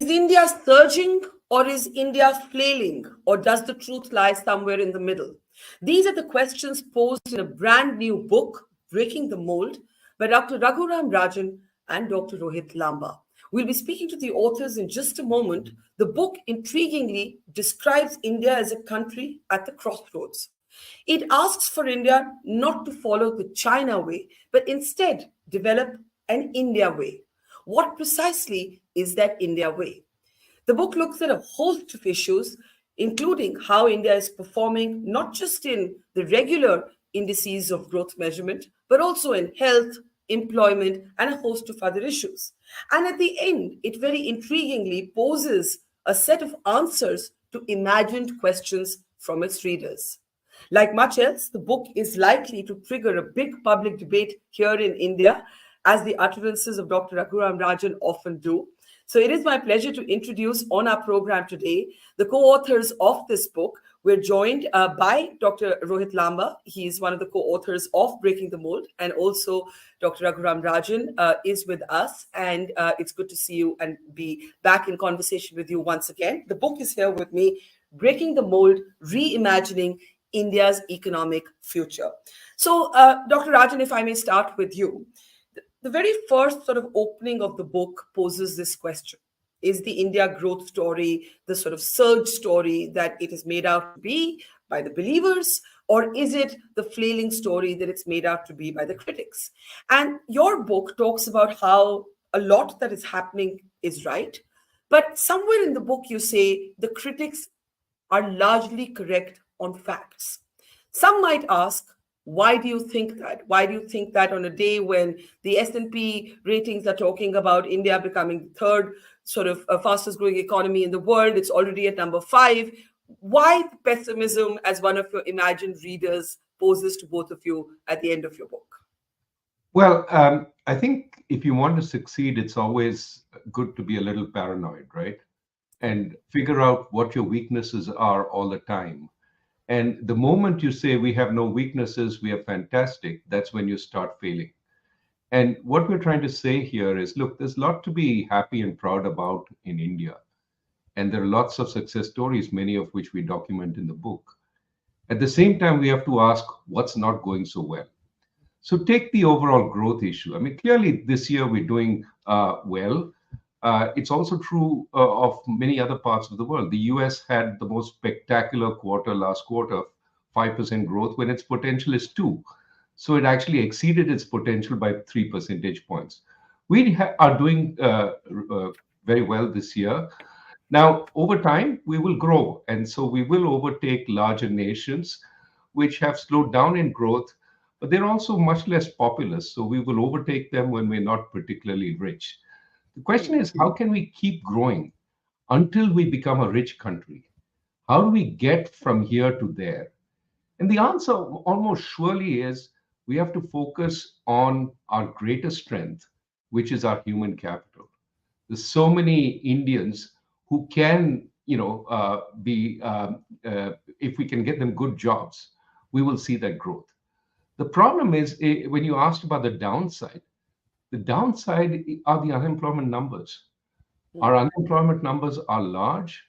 Is India surging or is India flailing? Or does the truth lie somewhere in the middle? These are the questions posed in a brand new book, Breaking the Mould, by Dr. Raghuram Rajan and Dr. Rohit Lamba. We'll be speaking to the authors in just a moment. The book intriguingly describes India as a country at the crossroads. It asks for India not to follow the China way, but instead develop an India way. What precisely is that India way? The book looks at a host of issues, including how India is performing not just in the regular indices of growth measurement, but also in health, employment, and a host of other issues. And at the end, it very intriguingly poses a set of answers to imagined questions from its readers. Like much else, the book is likely to trigger a big public debate here in India, as the utterances of Dr. Raghuram Rajan often do. So it is my pleasure to introduce on our program today the co-authors of this book. We're joined by Dr. Rohit Lamba. He is one of the co-authors of Breaking the Mould, and also Dr. Raghuram Rajan is with us. And it's good to see you and be back in conversation with you once again. The book is here with me, Breaking the Mould, Reimagining India's Economic Future. So, Dr. Rajan, if I may start with you. The very first sort of opening of the book poses this question. Is the India growth story the sort of surge story that it is made out to be by the believers, or is it the flailing story that it's made out to be by the critics? And your book talks about how a lot that is happening is right, but somewhere in the book you say the critics are largely correct on facts. Some might ask, why do you think that? Why do you think that on a day when the S&P ratings are talking about India becoming the third sort of fastest growing economy in the world? It's already at number 5. Why the pessimism, as one of your imagined readers poses to both of you at the end of your book? Well, I think if you want to succeed, it's always good to be a little paranoid, right? And figure out what your weaknesses are all the time. And the moment you say we have no weaknesses, we are fantastic, that's when you start failing. And what we're trying to say here is, look, there's a lot to be happy and proud about in India. And there are lots of success stories, many of which we document in the book. At the same time, we have to ask what's not going so well. So take the overall growth issue. I mean, clearly this year we're doing well. It's also true of many other parts of the world. The US had the most spectacular quarter last quarter, 5% growth, when its potential is 2. So it actually exceeded its potential by 3 percentage points. We are doing very well this year. Now, over time, we will grow. And so we will overtake larger nations, which have slowed down in growth, but they're also much less populous. So we will overtake them when we're not particularly rich. The question is, how can we keep growing until we become a rich country? How do we get from here to there? And the answer almost surely is we have to focus on our greatest strength, which is our human capital. There's so many Indians who can, if we can get them good jobs, we will see that growth. The problem is, when you asked about the downside are the unemployment numbers. Our unemployment numbers are large.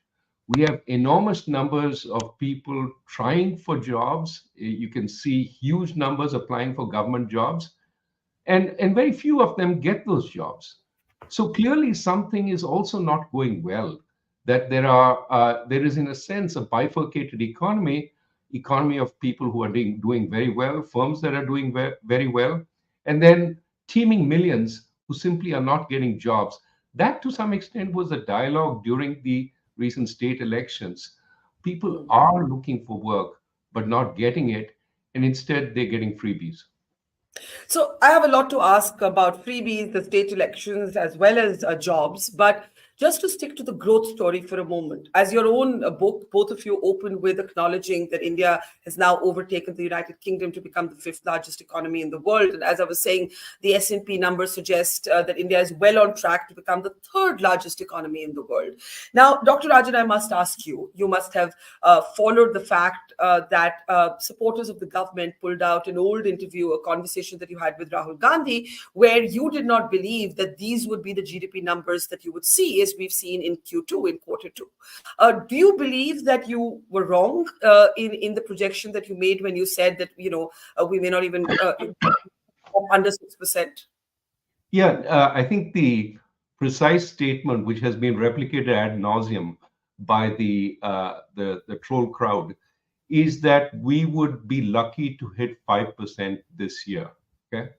We have enormous numbers of people trying for jobs. You can see huge numbers applying for government jobs, and very few of them get those jobs. So clearly something is also not going well, that there is, in a sense, a bifurcated economy of people who are doing very well, firms that are doing very well, and then teeming millions who simply are not getting jobs. That, to some extent, was a dialogue during the recent state elections. People are looking for work, but not getting it, and instead they're getting freebies. So I have a lot to ask about freebies, the state elections, as well as jobs. But just to stick to the growth story for a moment, as your own book, both of you open with acknowledging that India has now overtaken the United Kingdom to become the 5th largest economy in the world. And as I was saying, the S&P numbers suggest that India is well on track to become the 3rd largest economy in the world. Now, Dr. Rajan, I must ask you, you must have followed the fact that supporters of the government pulled out an old interview, a conversation that you had with Rahul Gandhi, where you did not believe that these would be the GDP numbers that you would see, as we've seen in Q2, in quarter two. Do you believe that you were wrong in the projection that you made when you said that, we may not even under 6%? Yeah, I think the precise statement, which has been replicated ad nauseum by the troll crowd, is that we would be lucky to hit 5% this year. Okay,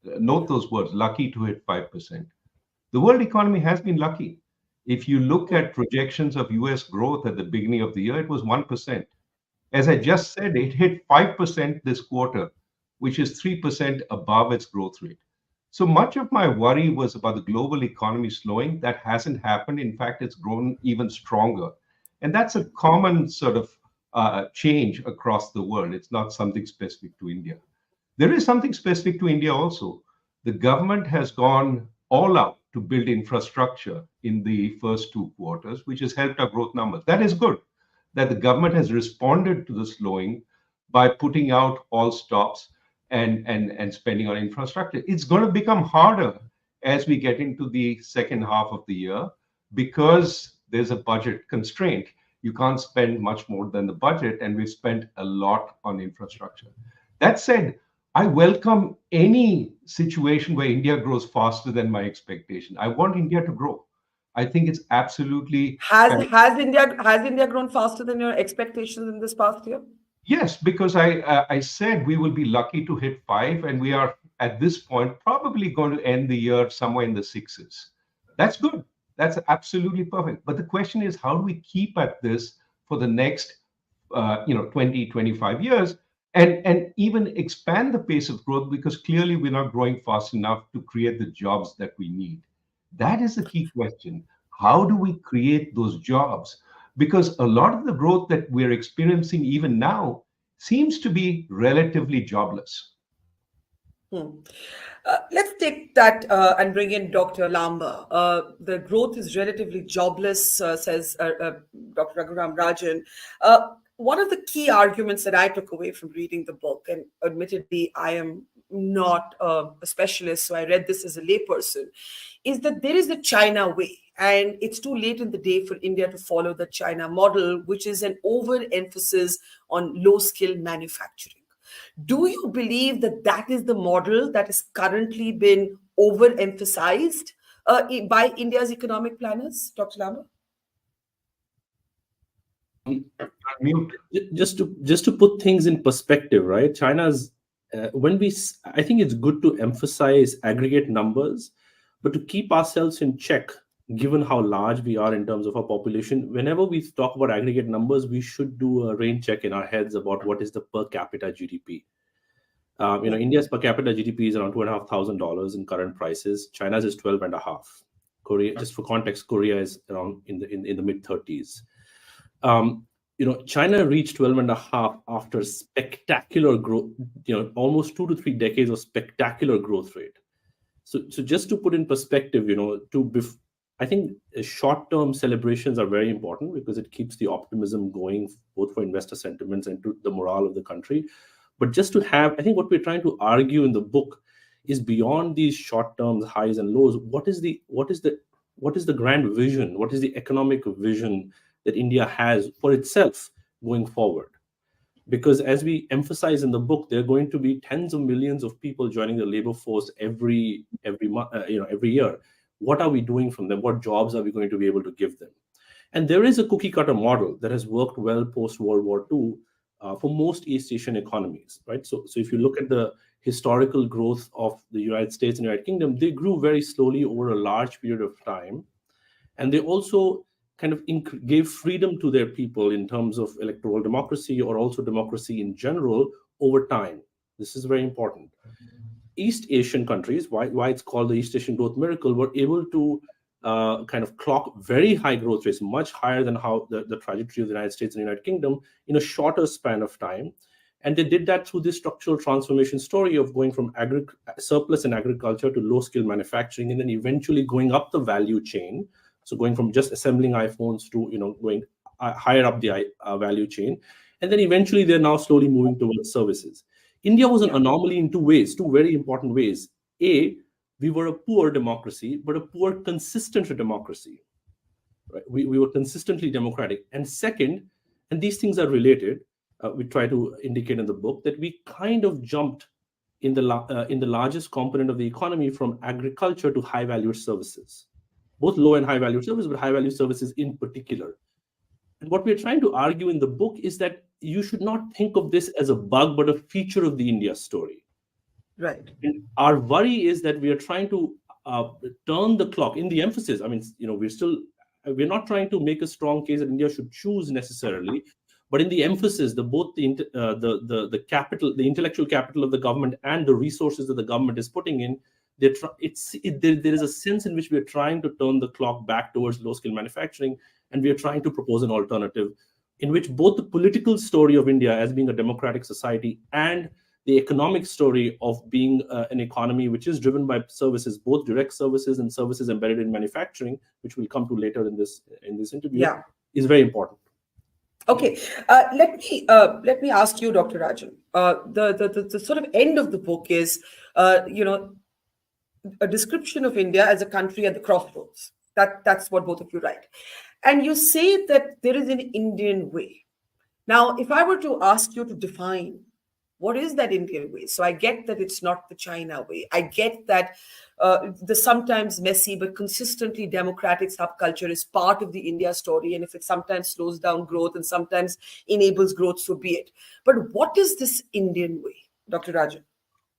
note those words: lucky to hit 5%. The world economy has been lucky. If you look at projections of US growth at the beginning of the year, it was 1%. As I just said, it hit 5% this quarter, which is 3% above its growth rate. So much of my worry was about the global economy slowing. That hasn't happened. In fact, it's grown even stronger. And that's a common sort of change across the world. It's not something specific to India. There is something specific to India also. The government has gone all out to build infrastructure in the first two quarters, which has helped our growth numbers. That is good, that the government has responded to the slowing by putting out all stops and spending on infrastructure. It's going to become harder as we get into the second half of the year because there's a budget constraint. You can't spend much more than the budget, and we've spent a lot on infrastructure. That said, I welcome any situation where India grows faster than my expectation. I want India to grow. I think it's absolutely has India grown faster than your expectations in this past year? Yes, because I said we will be lucky to hit 5, and we are at this point probably going to end the year somewhere in the 6s. That's good. That's absolutely perfect. But the question is, how do we keep at this for the next 20, 25 years and even expand the pace of growth, because clearly we're not growing fast enough to create the jobs that we need. That is the key question. How do we create those jobs? Because a lot of the growth that we're experiencing even now seems to be relatively jobless. Let's take that and bring in Dr. Lamba. The growth is relatively jobless, says Dr. Raghuram Rajan. One of the key arguments that I took away from reading the book, and admittedly, I am not a specialist, so I read this as a layperson, is that there is a China way, and it's too late in the day for India to follow the China model, which is an overemphasis on low-skill manufacturing. Do you believe that that is the model that has currently been overemphasized by India's economic planners, Dr. Lamba? Just to put things in perspective, right? China's I think it's good to emphasize aggregate numbers, but to keep ourselves in check, given how large we are in terms of our population, whenever we talk about aggregate numbers, we should do a rain check in our heads about what is the per capita GDP. India's per capita GDP is around $2,500 in current prices. China's is 12.5. Korea, just for context, Korea is around in the mid 30s. China reached 12.5 after spectacular growth. Almost 2 to 3 decades of spectacular growth rate. So just to put in perspective, I think short-term celebrations are very important because it keeps the optimism going, both for investor sentiments and to the morale of the country. But just to have, I think what we're trying to argue in the book is beyond these short-term highs and lows. What is the grand vision? What is the economic vision that India has for itself going forward? Because as we emphasize in the book, there are going to be tens of millions of people joining the labor force every year. What are we doing from them? What jobs are we going to be able to give them? And there is a cookie cutter model that has worked well post World War II for most East Asian economies, right? So if you look at the historical growth of the United States and United Kingdom, they grew very slowly over a large period of time, and they also kind of gave freedom to their people in terms of electoral democracy or also democracy in general over time. This is very important. East Asian countries, why it's called the East Asian growth miracle, were able to kind of clock very high growth rates, much higher than how the trajectory of the United States and the United Kingdom in a shorter span of time. And they did that through this structural transformation story of going from surplus in agriculture to low-skill manufacturing, and then eventually going up the value chain. So going from just assembling iPhones to going higher up the value chain, and then eventually they're now slowly moving towards services. India was an anomaly in two very important ways. A, we were a poor democracy, but a poor consistent democracy. Right? We were consistently democratic. And second, and these things are related, we try to indicate in the book that we kind of jumped in the largest component of the economy from agriculture to high value services, both low and high value services, but high value services in particular. And what we're trying to argue in the book is that you should not think of this as a bug, but a feature of the India story. Right. And our worry is that we are trying to turn the clock in the emphasis. I mean, we're not trying to make a strong case that India should choose necessarily, but in the emphasis, both the capital, the intellectual capital of the government and the resources that the government is putting in, there is a sense in which we are trying to turn the clock back towards low-skill manufacturing, and we are trying to propose an alternative in which both the political story of India as being a democratic society and the economic story of being an economy which is driven by services, both direct services and services embedded in manufacturing, which we'll come to later in this interview, is very important. Okay, let me ask you, Dr. Rajan. The sort of end of the book is, a description of India as a country at the crossroads. That's what both of you write, and you say that there is an Indian way. Now, if I were to ask you to define what is that Indian way, so I get that it's not the China way. I get that the sometimes messy but consistently democratic subculture is part of the India story, and if it sometimes slows down growth and sometimes enables growth, so be it. But what is this Indian way, Dr. Rajan?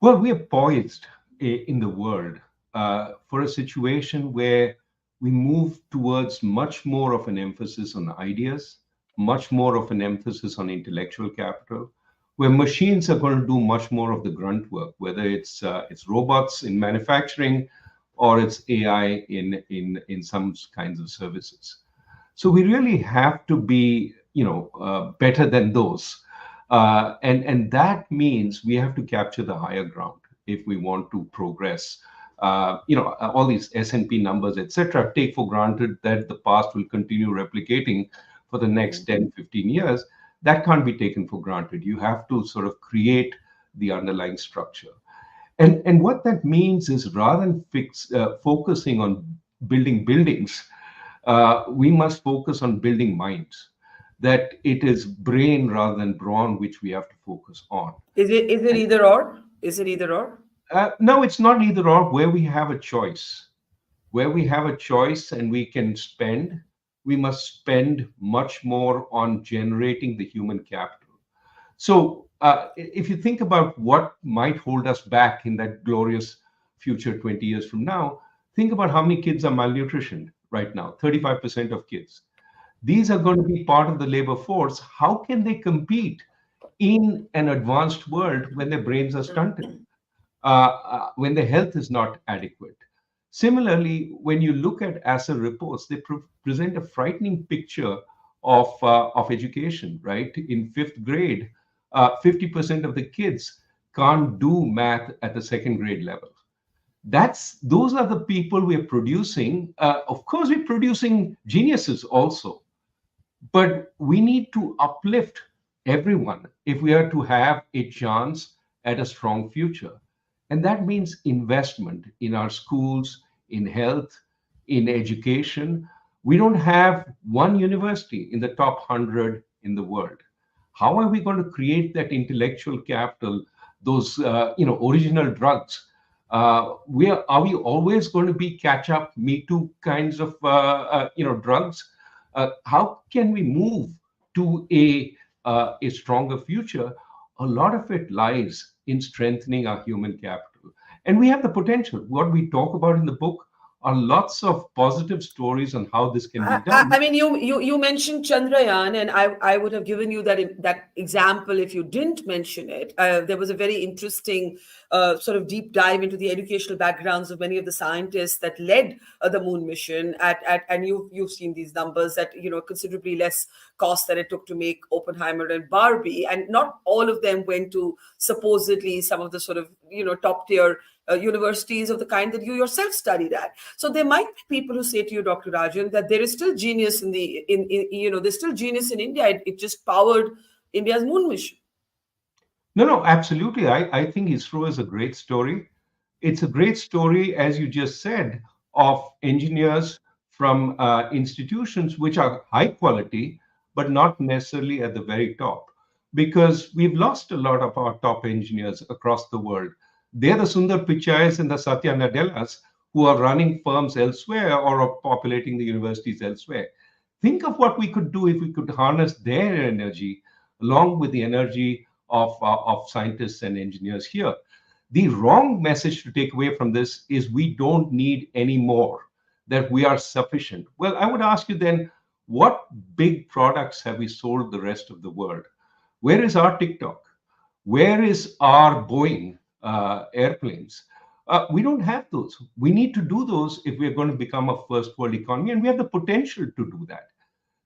Well, we are poised in the world for a situation where we move towards much more of an emphasis on ideas, much more of an emphasis on intellectual capital, where machines are going to do much more of the grunt work, whether it's robots in manufacturing or it's AI in some kinds of services. So we really have to be, better than those, and that means we have to capture the higher ground if we want to progress. All these S&P numbers, etc., take for granted that the past will continue replicating for the next 10, 15 years. That can't be taken for granted. You have to sort of create the underlying structure. And what that means is rather than focusing on building buildings, we must focus on building minds. That it is brain rather than brawn which we have to focus on. Is it either or? Is it either or? No, it's not either or. Where we have a choice, and we can spend, we must spend much more on generating the human capital. So if you think about what might hold us back in that glorious future 20 years from now, think about how many kids are malnutritioned right now, 35% of kids. These are going to be part of the labor force. How can they compete in an advanced world when their brains are stunted, when their health is not adequate? Similarly, when you look at ASA reports, they present a frightening picture of education, right? In 5th grade, 50% of the kids can't do math at the 2nd grade level. Those are the people we're producing. Of course, we're producing geniuses also, but we need to uplift everyone if we are to have a chance at a strong future. And that means investment in our schools, in health, in education. We don't have one university in the top 100 in the world. How are we going to create that intellectual capital, those original drugs? Are we always going to be catch-up, Me Too kinds of drugs? How can we move to a stronger future? A lot of it lies in strengthening our human capital. And we have the potential. What we talk about in the book are lots of positive stories on how this can be done. I mean, you mentioned Chandrayaan, and I would have given you that example if you didn't mention it. There was a very interesting sort of deep dive into the educational backgrounds of many of the scientists that led the moon mission. And you've seen these numbers that considerably less cost than it took to make Oppenheimer and Barbie, and not all of them went to supposedly some of the sort of top tier universities of the kind that you yourself studied at. So there might be people who say to you, Dr. Rajan, that there is still genius there's still genius in India. It just powered India's moon mission. No, absolutely. I think ISRO is a great story. It's a great story, as you just said, of engineers from institutions which are high quality, but not necessarily at the very top. Because we've lost a lot of our top engineers across the world. They're the Sundar Pichais and the Satya Nadellas who are running firms elsewhere or are populating the universities elsewhere. Think of what we could do if we could harness their energy along with the energy of scientists and engineers here. The wrong message to take away from this is we don't need any more, that we are sufficient. Well, I would ask you then, what big products have we sold the rest of the world? Where is our TikTok? Where is our Boeing airplanes? We don't have those. We need to do those if we're going to become a first world economy, and we have the potential to do that.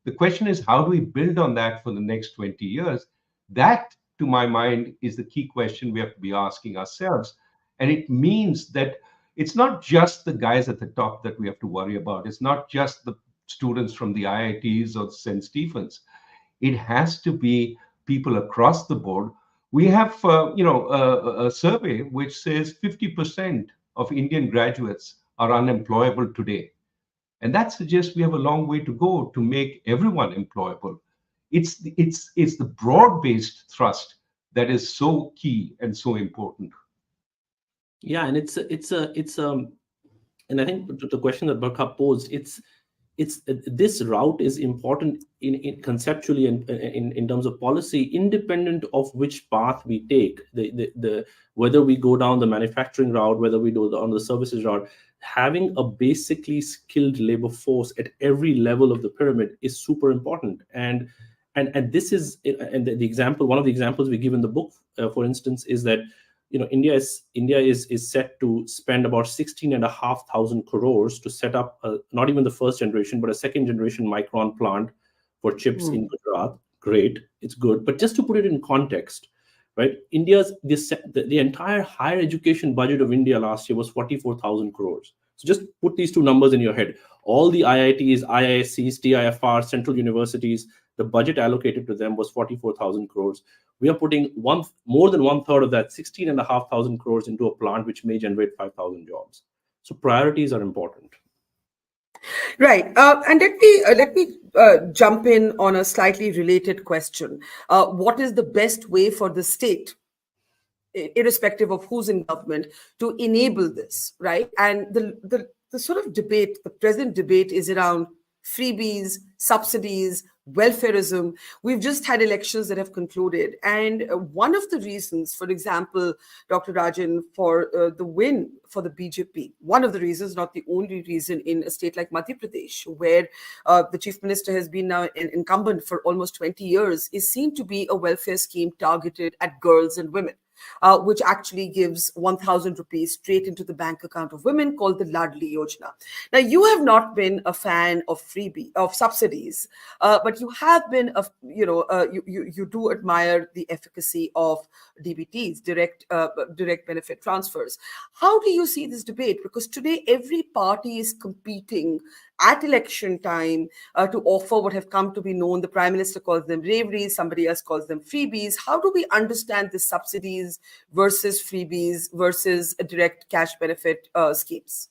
The question is, how do we build on that for the next 20 years? That, to my mind, is the key question we have to be asking ourselves. And it means that it's not just the guys at the top that we have to worry about. It's not just the students from the IITs or St. Stephens. It has to be people across the board. We have, a survey which says 50% of Indian graduates are unemployable today. And that suggests we have a long way to go to make everyone employable. It's the broad-based thrust that is so key and so important. Yeah, and and I think the question that Barkha posed, this route is important in conceptually and in terms of policy, independent of which path we take. The whether we go down the manufacturing route, whether we go on the services route, having a basically skilled labor force at every level of the pyramid is super important. And this is, and the example, one of the examples we give in the book, for instance, is that India is set to spend about 16,500 crores to set up not even the first generation, but a second generation micron plant for chips in Gujarat. Great, it's good. But just to put it in context, right? The entire higher education budget of India last year was 44,000 crores. So just put these two numbers in your head. All the IITs, IISCs, TIFR, central universities, the budget allocated to them was 44,000 crores. We are putting more than 1/3 of that, 16,500 crores, into a plant which may generate 5,000 jobs. So priorities are important. Right. And let me jump in on a slightly related question. What is the best way for the state, irrespective of who's in government, to enable this, right? And the sort of debate, the present debate, is around freebies, subsidies, welfareism. We've just had elections that have concluded. And one of the reasons, for example, Dr. Rajan, for the win for the BJP, one of the reasons, not the only reason, in a state like Madhya Pradesh, where the chief minister has been now incumbent for almost 20 years, is seen to be a welfare scheme targeted at girls and women. Which actually gives 1,000 rupees straight into the bank account of women, called the Ladli Yojana. Now, you have not been a fan of subsidies, but you have been, you do admire the efficacy of DBTs, direct benefit transfers. How do you see this debate? Because today every party is competing at election time to offer what have come to be known. The Prime Minister calls them reveries, somebody else calls them freebies. How do we understand the subsidies versus freebies versus direct cash benefit schemes?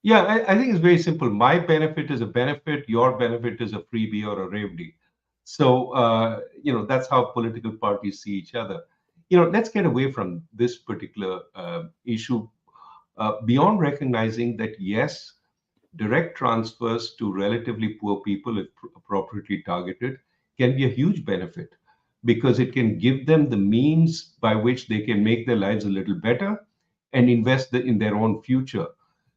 Yeah, I think it's very simple. My benefit is a benefit, your benefit is a freebie or a reverie. So, that's how political parties see each other. Let's get away from this particular issue beyond recognizing that, yes, direct transfers to relatively poor people, if appropriately targeted, can be a huge benefit, because it can give them the means by which they can make their lives a little better and invest in their own future,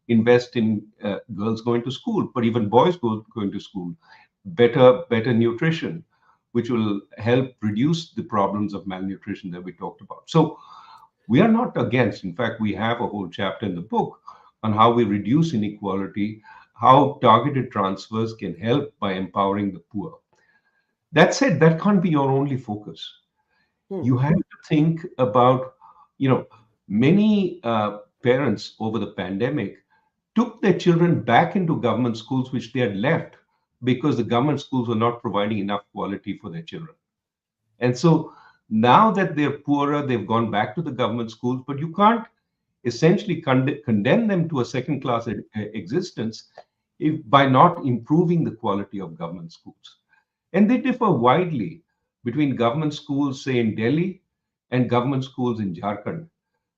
invest in girls going to school, but even boys going to school, better nutrition, which will help reduce the problems of malnutrition that we talked about. So we are not against. In fact, we have a whole chapter in the book on how we reduce inequality, how targeted transfers can help by empowering the poor. That said, that can't be your only focus. You have to think about, many parents over the pandemic took their children back into government schools, which they had left because the government schools were not providing enough quality for their children. And so now that they're poorer, they've gone back to the government schools, but you can't essentially condemn them to a second-class existence by not improving the quality of government schools. And they differ widely between government schools, say in Delhi, and government schools in Jharkhand.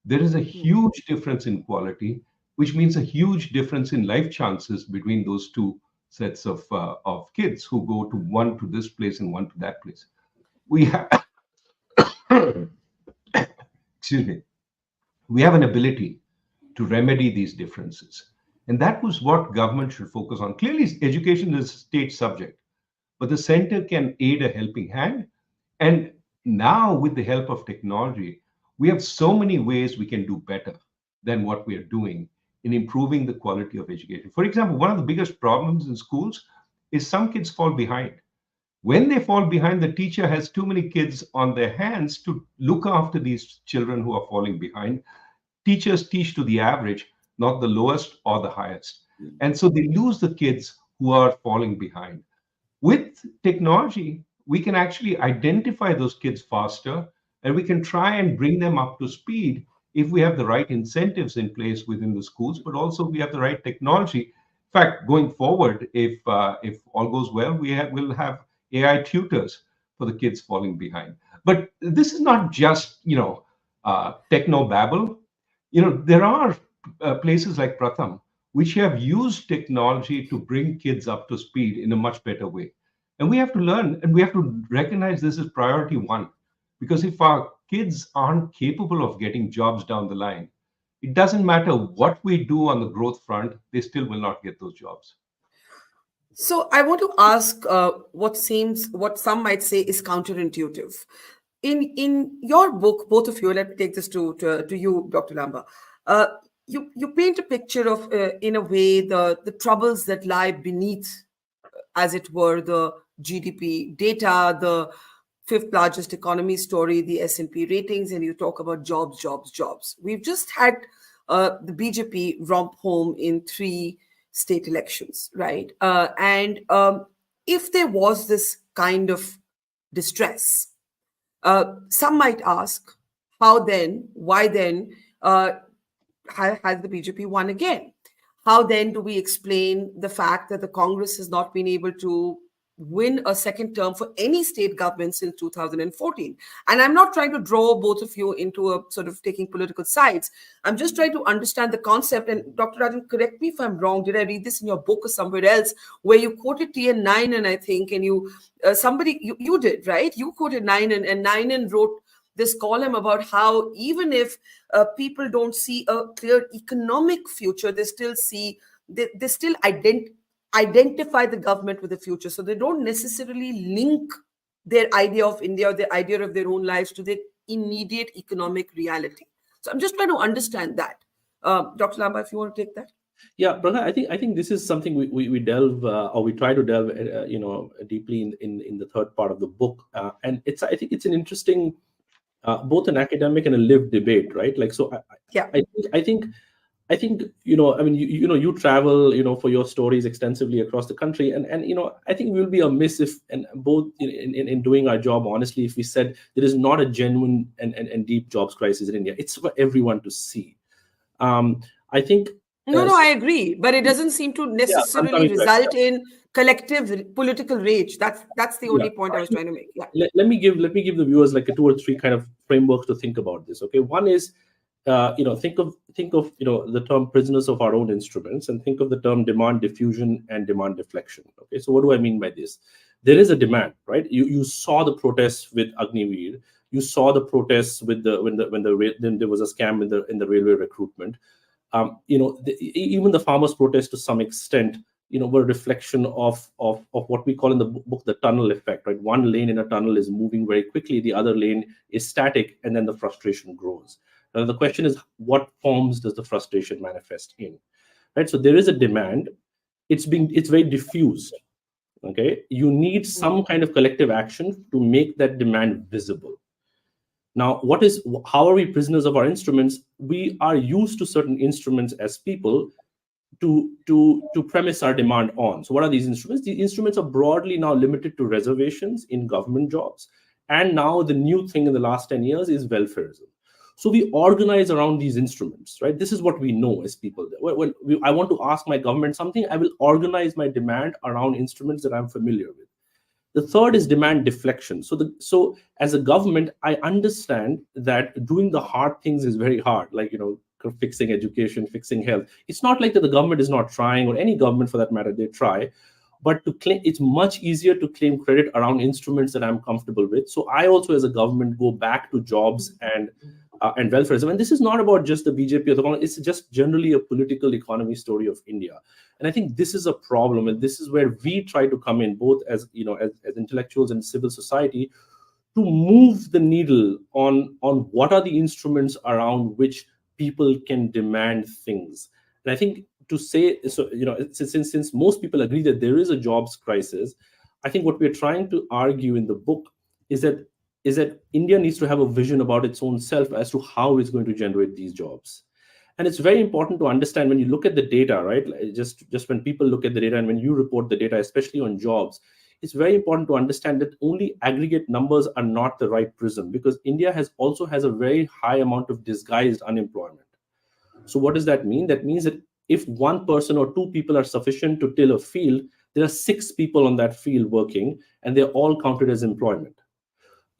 There is a huge difference in quality, which means a huge difference in life chances between those two sets of kids who go to one to this place and one to that place. We have, excuse me, we have an ability to remedy these differences. And that was what government should focus on. Clearly, education is a state subject, but the center can aid a helping hand. And now, with the help of technology, we have so many ways we can do better than what we are doing in improving the quality of education. For example, one of the biggest problems in schools is some kids fall behind. When they fall behind, the teacher has too many kids on their hands to look after these children who are falling behind. Teachers teach to the average, not the lowest or the highest. And so they lose the kids who are falling behind. With technology, we can actually identify those kids faster, and we can try and bring them up to speed if we have the right incentives in place within the schools, but also we have the right technology. In fact, going forward, if all goes well, we'll have AI tutors for the kids falling behind. But this is not just techno babble. There are places like Pratham which have used technology to bring kids up to speed in a much better way. And we have to learn, and we have to recognize this as priority one. Because if our kids aren't capable of getting jobs down the line, it doesn't matter what we do on the growth front, they still will not get those jobs. So I want to ask what some might say is counterintuitive. In your book, both of you, let me take this to you, Dr. Lamba. You paint a picture of, in a way, the troubles that lie beneath, as it were, the GDP data, the fifth largest economy story, the S&P ratings, and you talk about jobs, jobs, jobs. We've just had the BJP romp home in 3 state elections, right? And if there was this kind of distress, some might ask, how then, why then has the BJP won again? How then do we explain the fact that the Congress has not been able to win a second term for any state government since 2014? And I'm not trying to draw both of you into a sort of taking political sides. I'm just trying to understand the concept. And Dr. Rajan, correct me if I'm wrong. Did I read this in your book or somewhere else where you quoted TN Nayanan, I think, and you did, right? You quoted Nayanan, and Nayanan wrote this column about how even if people don't see a clear economic future, they still identify the government with the future. So they don't necessarily link their idea of India or their idea of their own lives to their immediate economic reality. So I'm just trying to understand that. Dr. Lamba, if you want to take that. Yeah, Barkha, I think this is something we delve or we try to delve deeply in the third part of the book, and I think it's an interesting both an academic and a lived debate, right? Like, so I think you travel for your stories extensively across the country, and I think we'll be amiss if, and both in doing our job honestly, if we said there is not a genuine and deep jobs crisis in India. It's for everyone to see. I think no, I agree, but it doesn't seem to necessarily result in collective political rage. That's the only point I was trying to make. Yeah. Let me give the viewers like a 2 or 3 kind of frameworks to think about this. Okay, one is think of the term prisoners of our own instruments, and think of the term demand diffusion and demand deflection. Okay, so what do I mean by this? There is a demand, right? You saw the protests with Agniveer. You saw the protests with when there was a scam in the railway recruitment. Even the farmers' protests to some extent, were a reflection of what we call in the book the tunnel effect, right? One lane in a tunnel is moving very quickly, the other lane is static, and then the frustration grows. Now the question is, what forms does the frustration manifest in, right? So there is a demand. It's very diffused. Okay, you need some kind of collective action to make that demand visible. Now, how are we prisoners of our instruments? We are used to certain instruments as people to premise our demand on. So what are these instruments? These instruments are broadly now limited to reservations in government jobs. And now the new thing in the last 10 years is welfarism. So we organize around these instruments, right? This is what we know as people. I want to ask my government something, I will organize my demand around instruments that I'm familiar with. The third is demand deflection. So as a government, I understand that doing the hard things is very hard, like, fixing education, fixing health. It's not like that the government is not trying, or any government for that matter, they try. But to claim, it's much easier to claim credit around instruments that I'm comfortable with. So I also, as a government, go back to jobs and welfareism. And this is not about just the BJP or the Congress. It's just generally a political economy story of India. And I think this is a problem, and this is where we try to come in, both as as intellectuals and civil society, to move the needle on what are the instruments around which people can demand things. And I think to say, so, since most people agree that there is a jobs crisis, I think what we're trying to argue in the book is that India needs to have a vision about its own self as to how it's going to generate these jobs. And it's very important to understand, when you look at the data, right? Just when people look at the data and when you report the data, especially on jobs, it's very important to understand that only aggregate numbers are not the right prism, because India also has a very high amount of disguised unemployment. So what does that mean? That means that if one person or two people are sufficient to till a field, there are 6 people on that field working, and they're all counted as employment.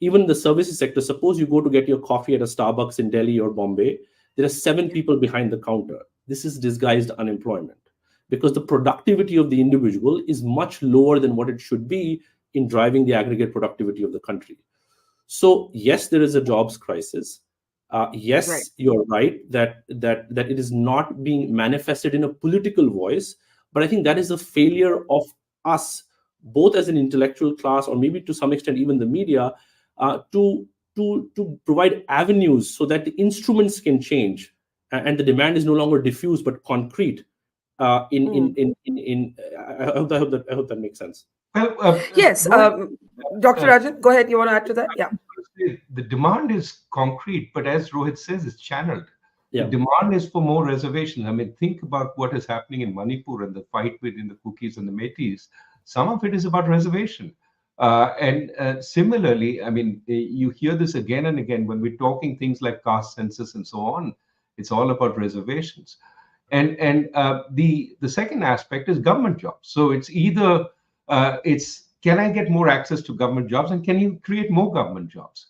Even in the services sector, suppose you go to get your coffee at a Starbucks in Delhi or Bombay, there are 7 people behind the counter. This is disguised unemployment, because the productivity of the individual is much lower than what it should be in driving the aggregate productivity of the country. So yes, there is a jobs crisis. Yes, right. You're right that it is not being manifested in a political voice, but I think that is a failure of us, both as an intellectual class, or maybe to some extent even the media, to provide avenues so that the instruments can change, and the demand is no longer diffuse but concrete. I hope that makes sense. Well, yes, Dr. Rajan, go ahead. You want to add to that? Yeah. The demand is concrete, but as Rohit says, it's channeled. Yeah. The demand is for more reservations. I mean, think about what is happening in Manipur and the fight between the Kukis and the Metis. Some of it is about reservation. Similarly, I mean, you hear this again and again when we're talking things like caste census and so on. It's all about reservations. And the second aspect is government jobs. So it's either can I get more access to government jobs, and can you create more government jobs?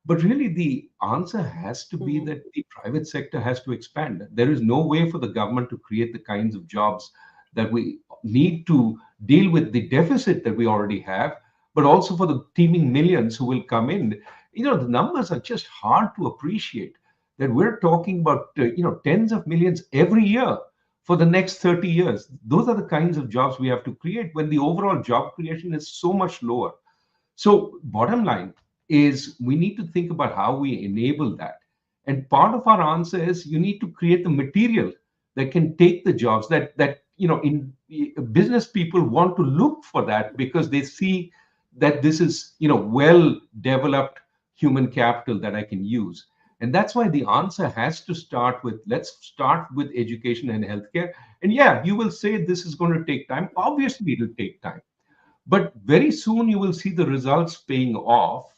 But really, the answer has to be that the private sector has to expand. There is no way for the government to create the kinds of jobs that we need to deal with the deficit that we already have, but also for the teeming millions who will come in. The numbers are just hard to appreciate, that we're talking about tens of millions every year for the next 30 years. Those are the kinds of jobs we have to create when the overall job creation is so much lower. So bottom line is, we need to think about how we enable that. And part of our answer is, you need to create the material that can take the jobs that in business people want to look for that, because they see that this is well developed human capital that I can use. And that's why the answer has to start with, let's start with education and healthcare. And yeah, you will say this is going to take time. Obviously, it will take time. But very soon you will see the results paying off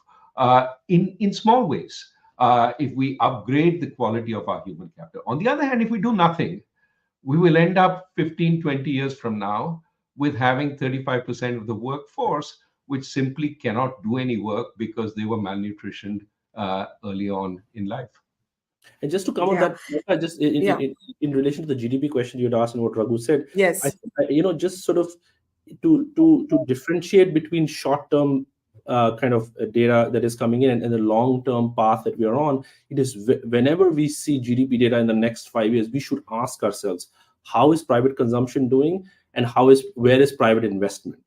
in small ways if we upgrade the quality of our human capital. On the other hand, if we do nothing, we will end up 15, 20 years from now with having 35% of the workforce which simply cannot do any work because they were malnutritioned early on in life. And just to come on that, just in relation to the GDP question you had asked and what Raghu said, yes, just sort of to differentiate between short-term kind of data that is coming in and the long-term path that we are on, it is whenever we see GDP data in the next 5 years, we should ask ourselves, how is private consumption doing, and where is private investment?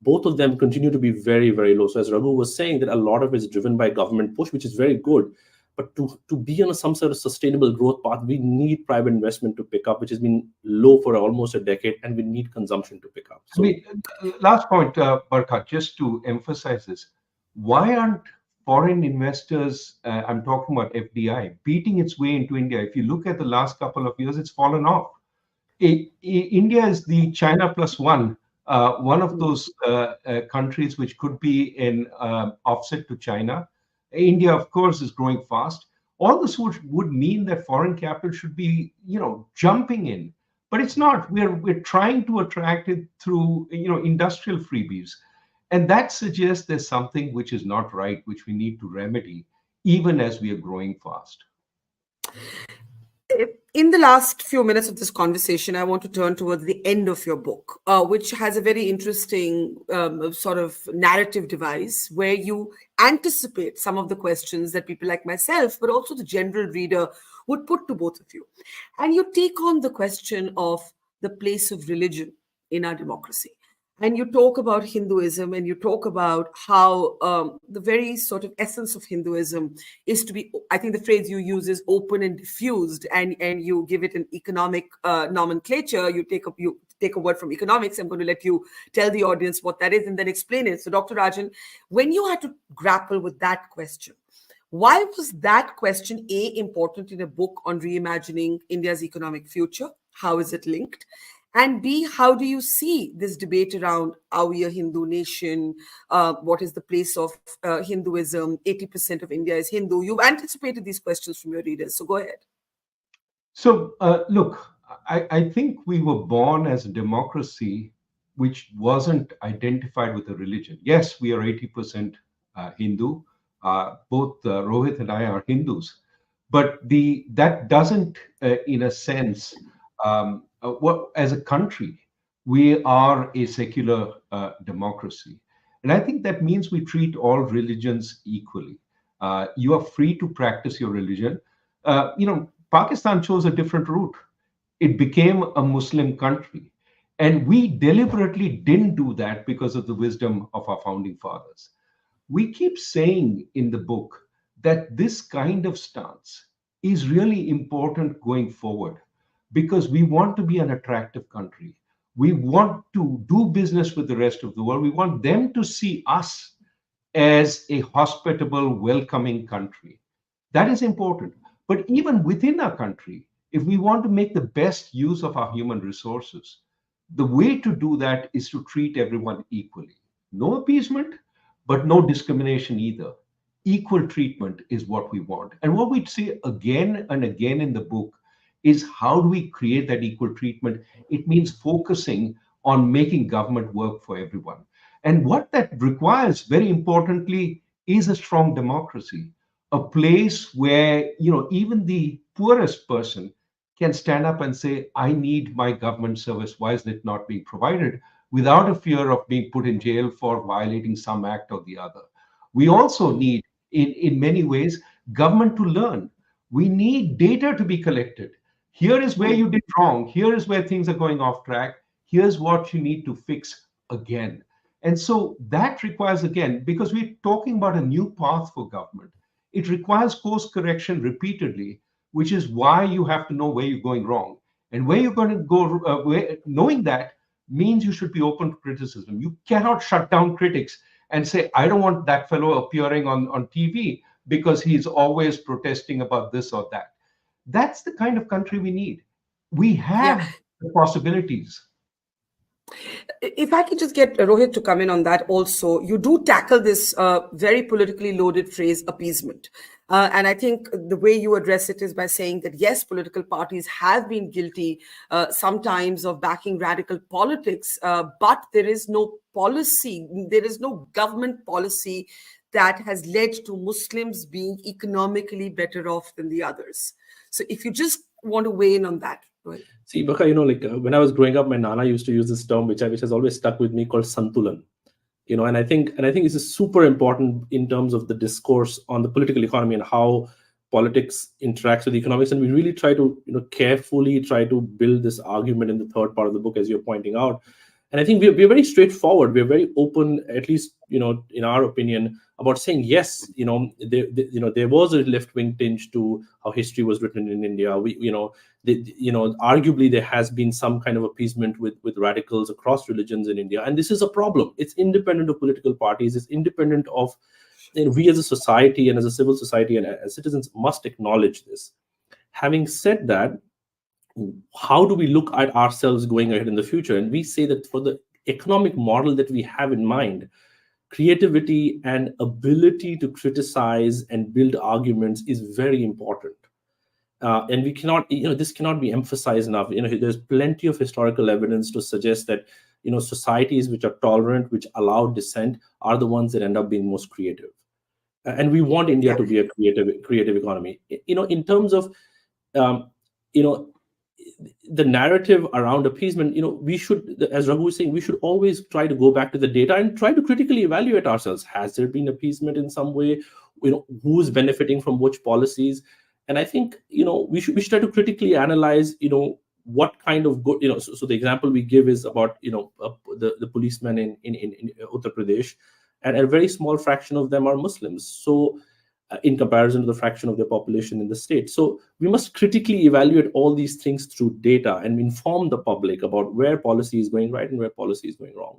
Both of them continue to be very, very low. So as Raghu was saying, that a lot of it is driven by government push, which is very good. But to be on some sort of sustainable growth path, we need private investment to pick up, which has been low for almost a decade, and we need consumption to pick up. So, last point, Barkha, just to emphasize this, why aren't foreign investors, I'm talking about FDI, beating its way into India? If you look at the last couple of years, it's fallen off. India is the China plus one of those countries which could be an offset to China. India, of course, is growing fast. all this would mean that foreign capital should be, jumping in. But it's not. We're trying to attract it through, industrial freebies. And that suggests there's something which is not right, which we need to remedy, even as we are growing fast. In the last few minutes of this conversation, I want to turn towards the end of your book, which has a very interesting sort of narrative device where you anticipate some of the questions that people like myself, but also the general reader, would put to both of you. And you take on the question of the place of religion in our democracy. And you talk about Hinduism, and you talk about how the very sort of essence of Hinduism is to be, I think the phrase you use is open and diffused, and you give it an economic nomenclature. You take a word from economics. I'm going to let you tell the audience what that is and then explain it. So Dr. Rajan, when you had to grapple with that question, why was that question, A, important in a book on reimagining India's economic future? How is it linked? And B, how do you see this debate around, are we a Hindu nation? What is the place of Hinduism? 80% of India is Hindu. You've anticipated these questions from your readers, so go ahead. So, look, I think we were born as a democracy which wasn't identified with a religion. Yes, we are 80% Hindu. Both Rohit and I are Hindus. But that doesn't, in a sense, as a country, we are a secular democracy. And I think that means we treat all religions equally. You are free to practice your religion. Pakistan chose a different route. It became a Muslim country. And we deliberately didn't do that because of the wisdom of our founding fathers. We keep saying in the book that this kind of stance is really important going forward, because we want to be an attractive country. We want to do business with the rest of the world. We want them to see us as a hospitable, welcoming country. That is important. But even within our country, if we want to make the best use of our human resources, the way to do that is to treat everyone equally. No appeasement, but no discrimination either. Equal treatment is what we want. And what we see again and again in the book is, how do we create that equal treatment? It means focusing on making government work for everyone. And what that requires, very importantly, is a strong democracy, a place where, even the poorest person can stand up and say, I need my government service. Why is it not being provided? Without a fear of being put in jail for violating some act or the other. We also need, in many ways, government to learn. We need data to be collected. Here is where you did wrong. Here is where things are going off track. Here's what you need to fix again. And so that requires, again, because we're talking about a new path for government, it requires course correction repeatedly, which is why you have to know where you're going wrong. And where you're going to go, knowing that means you should be open to criticism. You cannot shut down critics and say, I don't want that fellow appearing on TV because he's always protesting about this or that. That's the kind of country we need. We have the possibilities. If I could just get Rohit to come in on that also, you do tackle this very politically loaded phrase, appeasement. And I think the way you address it is by saying that, yes, political parties have been guilty sometimes of backing radical politics, but there is no policy, there is no government policy that has led to Muslims being economically better off than the others. So if you just want to weigh in on that. Right. See, Barkha, when I was growing up, my nana used to use this term, which has always stuck with me, called santulan. And I think this is super important in terms of the discourse on the political economy and how politics interacts with economics. And we really try to, carefully try to build this argument in the third part of the book, as you're pointing out. And I think we're very straightforward. We're very open, at least, in our opinion, about saying, yes, there was a left-wing tinge to how history was written in India. Arguably there has been some kind of appeasement with radicals across religions in India. And this is a problem. It's independent of political parties. It's independent of, we as a society and as a civil society and as citizens must acknowledge this. Having said that, how do we look at ourselves going ahead in the future? And we say that for the economic model that we have in mind, creativity and ability to criticize and build arguments is very important. And we cannot, this cannot be emphasized enough. There's plenty of historical evidence to suggest that, societies which are tolerant, which allow dissent, are the ones that end up being most creative. And we want India to be a creative economy. In terms of, the narrative around appeasement, we should, as Raghu was saying, we should always try to go back to the data and try to critically evaluate ourselves. Has there been appeasement in some way? Who's benefiting from which policies? And I think, we should try to critically analyze, what kind of good, so the example we give is about, the policemen in Uttar Pradesh, and a very small fraction of them are Muslims. So in comparison to the fraction of their population in the state. So we must critically evaluate all these things through data and inform the public about where policy is going right and where policy is going wrong.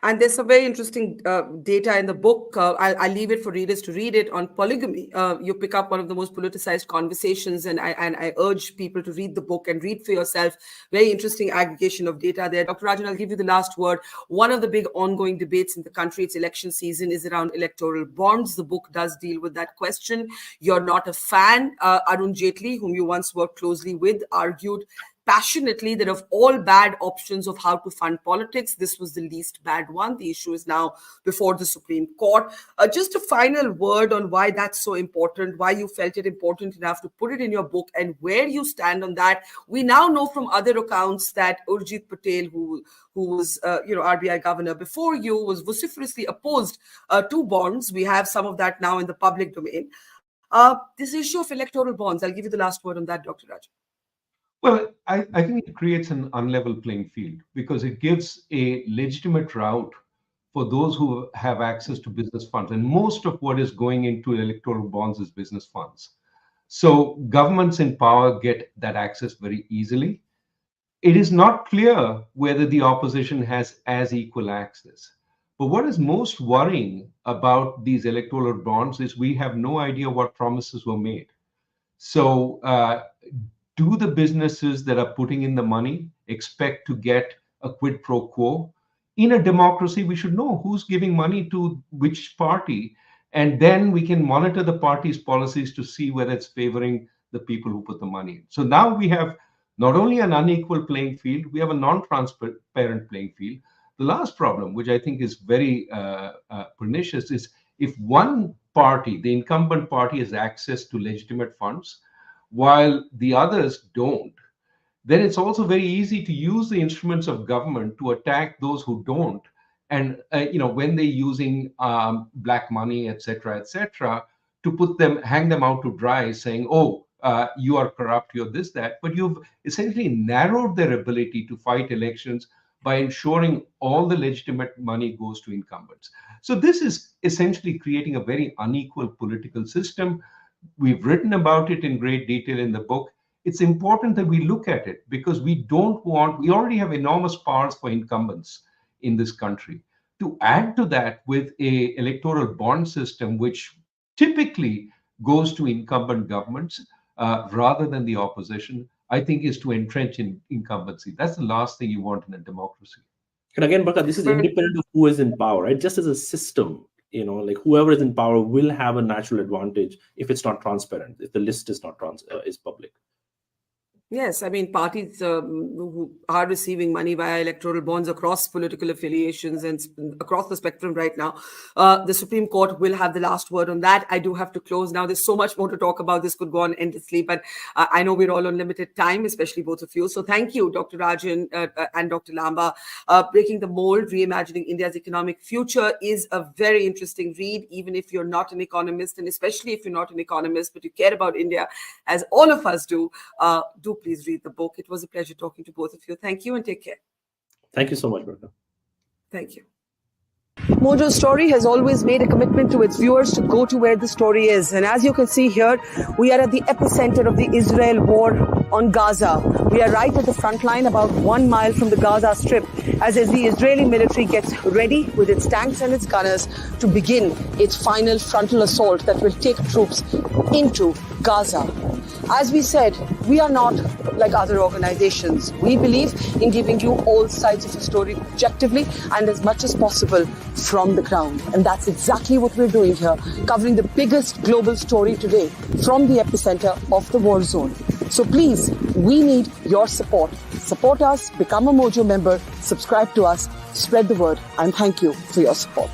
And there's some very interesting data in the book. I'll leave it for readers to read it on polygamy. You pick up one of the most politicized conversations, and I urge people to read the book and read for yourself. Very interesting aggregation of data there. Dr. Rajan, I'll give you the last word. One of the big ongoing debates in the country, it's election season, is around electoral bonds. The book does deal with that question. You're not a fan. Arun Jaitley, whom you once worked closely with, argued passionately that of all bad options of how to fund politics, this was the least bad one. The issue is now before the Supreme Court. Just a final word on why that's so important, why you felt it important enough to put it in your book, and where you stand on that. We now know from other accounts that Urjit Patel, who was RBI governor before you, was vociferously opposed to bonds. We have some of that now in the public domain. This issue of electoral bonds, I'll give you the last word on that, Dr. Rajan. Well, I think it creates an unlevel playing field because it gives a legitimate route for those who have access to business funds. And most of what is going into electoral bonds is business funds. So governments in power get that access very easily. It is not clear whether the opposition has as equal access. But what is most worrying about these electoral bonds is we have no idea what promises were made. So do the businesses that are putting in the money expect to get a quid pro quo? In a democracy, we should know who's giving money to which party, and then we can monitor the party's policies to see whether it's favoring the people who put the money in. So now we have not only an unequal playing field, we have a non-transparent playing field. The last problem, which I think is very pernicious, is if one party, the incumbent party, has access to legitimate funds, while the others don't, then it's also very easy to use the instruments of government to attack those who don't. And when they're using black money, et cetera, to hang them out to dry, saying, "Oh, you are corrupt, you're this, that." But you've essentially narrowed their ability to fight elections by ensuring all the legitimate money goes to incumbents. So this is essentially creating a very unequal political system. We've written about it in great detail in the book. It's important that we look at it because we already have enormous powers for incumbents in this country. To add to that with an electoral bond system, which typically goes to incumbent governments rather than the opposition, I think is to entrench in incumbency. That's the last thing you want in a democracy. And again, Barkha, this is independent of who is in power, right? Just as a system, like whoever is in power will have a natural advantage if it's not transparent, if the list is not is public. Yes, I mean, parties who are receiving money via electoral bonds across political affiliations and across the spectrum right now. The Supreme Court will have the last word on that. I do have to close now. There's so much more to talk about. This could go on endlessly, but I know we're all on limited time, especially both of you. So thank you, Dr. Rajan and Dr. Lamba. Breaking the Mould, Reimagining India's Economic Future is a very interesting read, even if you're not an economist, and especially if you're not an economist, but you care about India, as all of us do please read the book. It was a pleasure talking to both of you. Thank you and take care. Thank you so much, Barkha. Thank you. Mojo's Story has always made a commitment to its viewers to go to where the story is. And as you can see here, we are at the epicenter of the Israel war on Gaza. We are right at the front line, about 1 mile from the Gaza Strip, as the Israeli military gets ready with its tanks and its gunners to begin its final frontal assault that will take troops into Gaza. As we said, we are not like other organizations. We believe in giving you all sides of the story objectively and as much as possible from the ground. And that's exactly what we're doing here, covering the biggest global story today from the epicenter of the war zone. So please, we need your support. Support us, become a Mojo member, subscribe to us, spread the word, and thank you for your support.